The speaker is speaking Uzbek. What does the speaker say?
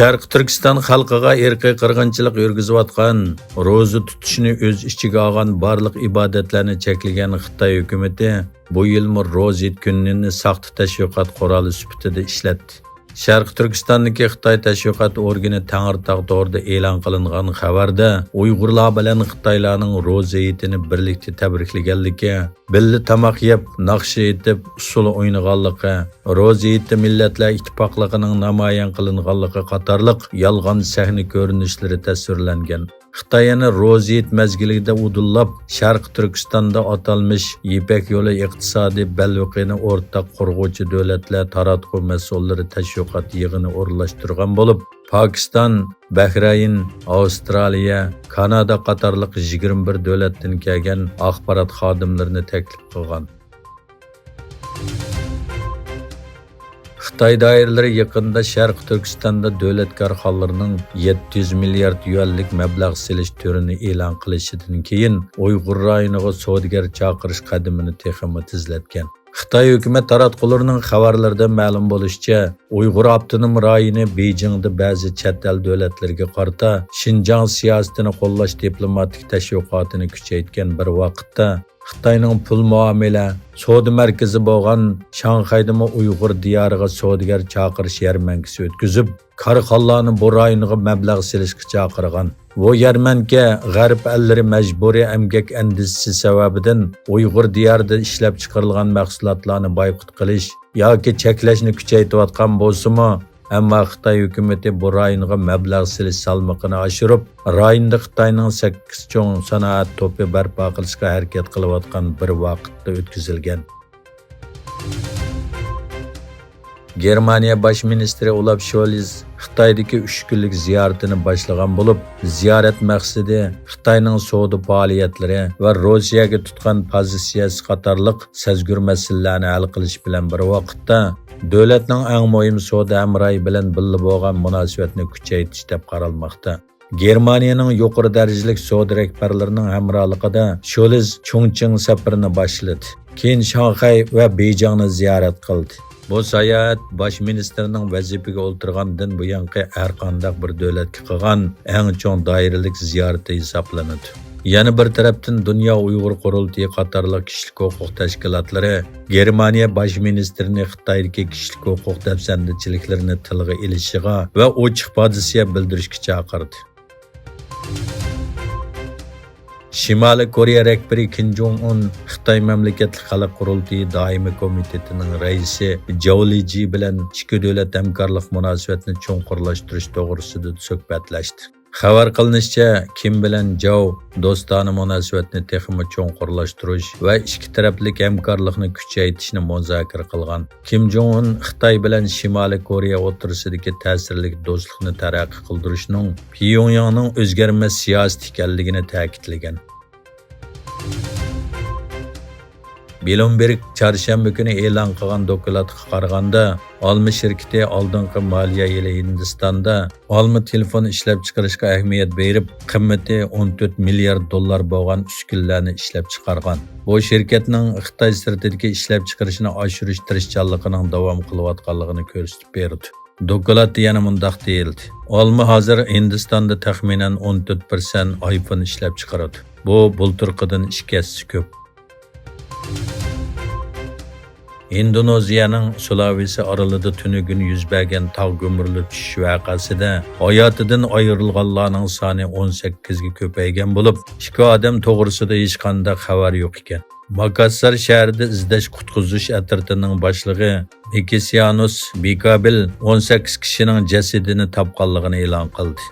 Sharq Turkiston xalqiga irqiy qirg'inchilik yurgizayotgan, ro'za tutishni o'z ichiga olgan barliq ibodatlarni cheklagan Xitoy hukumatı bu yilmi ro'za kunini saqt tashviqot quroli sifatida ishlatdi. Sharq Turkistondagi Xitoy tashviqot organi Tangirtog' to'g'rida e'lon qilingan xabarda Uyg'urlar bilan Xitoylarning ro'za yitini birlikda tabriklaganligi, birga tamoq yeb, naqsha etib, usul o'ynaganligi, ro'za yiti millatlar ittifoqligining namoyon qilinganligi qatorliq yolg'on sahna ko'rinishlari tasvirlangan. Xitoyni ro'za yit mezgilida udullab, Sharq Turkistonda atalmış Ipak yo'li iqtisodiy balviqini o'rtaq qurg'uvchi davlatlar taratquv mas'ullari tashviqot yig'ini o'rinlashtirgan bo'lib, Pokiston, Bahrayn, Avstraliya, Kanada qatorliq 21 davlatdan kelgan axborot xodimlarini taklif qilgan. Xitoy doiralari yaqinda Sharq Turkistonda davlat korxonalarining 700 milliard yuanlik mablag' silish turini e'lon qilishidan keyin Uyg'ur rayoniga savdogar chaqirish qadamini texmi tizlatgan. Xitoy hukumat taratqullarining xabarlarida ma'lum bo'lishicha, Uyg'ur avtonom rayoni Beijingda ba'zi chet el davlatlarga qarata Xinjiang siyosatini qo'llash diplomatik tashviqotini kuchaytgan bir vaqtda Xitoyning pul muomala savdo markazi bo'lgan Shanxaydagi Uyg'ur diyoriga savdogar chaqirish yarmankasi o'tkazib, korxonlarni bu rayonga mablag' silishga chaqirgan. Bu yarmanka g'arb ellari majburiy emgak andizisi sababidan Uyg'ur diyorida ishlab chiqarilgan mahsulotlarni boykot qilish yoki cheklashni kuchaytirayotgan bo'lsa-mu, ammo Xitoy hukumati bu rayonga mablag' silish salmoqini oshirib, rayonda Xitoyning 8 cho'ng sanoat to'pi barpo qilishga harakat qilayotgan bir vaqtda o'tkazilgan. Germaniya bosh ministri Olaf Scholz Xitoydagi 3 kunlik ziyoratini boshlagan bo'lib, ziyorat maqsadi Xitoyning savdo faoliyatlari va Rossiyaga tutgan pozitsiyasi qatorliq sezgur masalalarni hal qilish bilan bir vaqtda davlatning eng muhim savdo hamrohi bilan birga bo'lgan munosabatni kuchaytirish deb qaralmoqda. Germaniyaning yuqori darajalik savdo rahbarlarining hamrohligida Scholz Chongqing safarini boshladi. Keyin Shanxay va Beijingni ziyorat qildi. Bu sayohat bosh ministrning vazifaga o'tirgandan buyangi har qanday bir davlatga qilgan eng chong doiralik ziyorati hisoblanadi. Yana bir tarafdan Dunyo Uyg'ur qurultiyi qatorliq kishilik huquq tashkilotlari Germaniya bosh ministrini Xitoydagi kishilik huquq dafsandichiliklarini tilga ilishiga va ochiq pozitsiya bildirishga chaqirdi. Shimoliy Koreya rahbari Kim Jong Un Xitoy mamlakatli xalq qurultiyi doimiy komitetining raisi Zhao Liji bilan ikki davlat hamkorlik munosabatini cho'nqurlashtirish to'g'risida suhbatlashdi. Xabar qilinishicha, Kim bilan Zhao do'stona munosabatni texmi cho'nqurlashtirish va ikki taraflik hamkorlikni kuchaytirishni muzokara qilgan. Kim Jong Un Xitoy bilan Shimoliy Koreya o'rtasidagi ta'sirli do'stlikni taraqqiy qildirishning Pyongyangning o'zgarmas siyosati ekanligini ta'kidlagan. Bloomberg çarşamba kuni e'lon qilgan dokladga qaraganda, olma shirkati oldingi moliya yili Hindistonda olma telefon ishlab chiqarishga ahamiyat berib, qimmati 14 milliard dollar bo'lgan uskunlarni ishlab chiqargan. Bu shirkatning Xitoy sirtidagi ishlab chiqarishni oshirish tirishchanligining davom qilayotganligini ko'rsatib berdi. Dokladda yana mundaq deyildi. Olma hozir Hindistonda taxminan 14% iPhone ishlab chiqaradi. Bu bulturqidan 2 ko'p. Indoneziyaning Sulawesi orolida tuni gün yuz bergan tog' gumurli tushish vaqasida hayotidan ayrilganlarning soni 18 ga ko'paygan bo'lib, 2 odam to'g'risida hech qanday xabar yo'q ekan. Makassar shahrida izlash qutqizish atritining boshlig'i Ekesianus Bikabil 18 kishining jasadini topganligini e'lon qildi.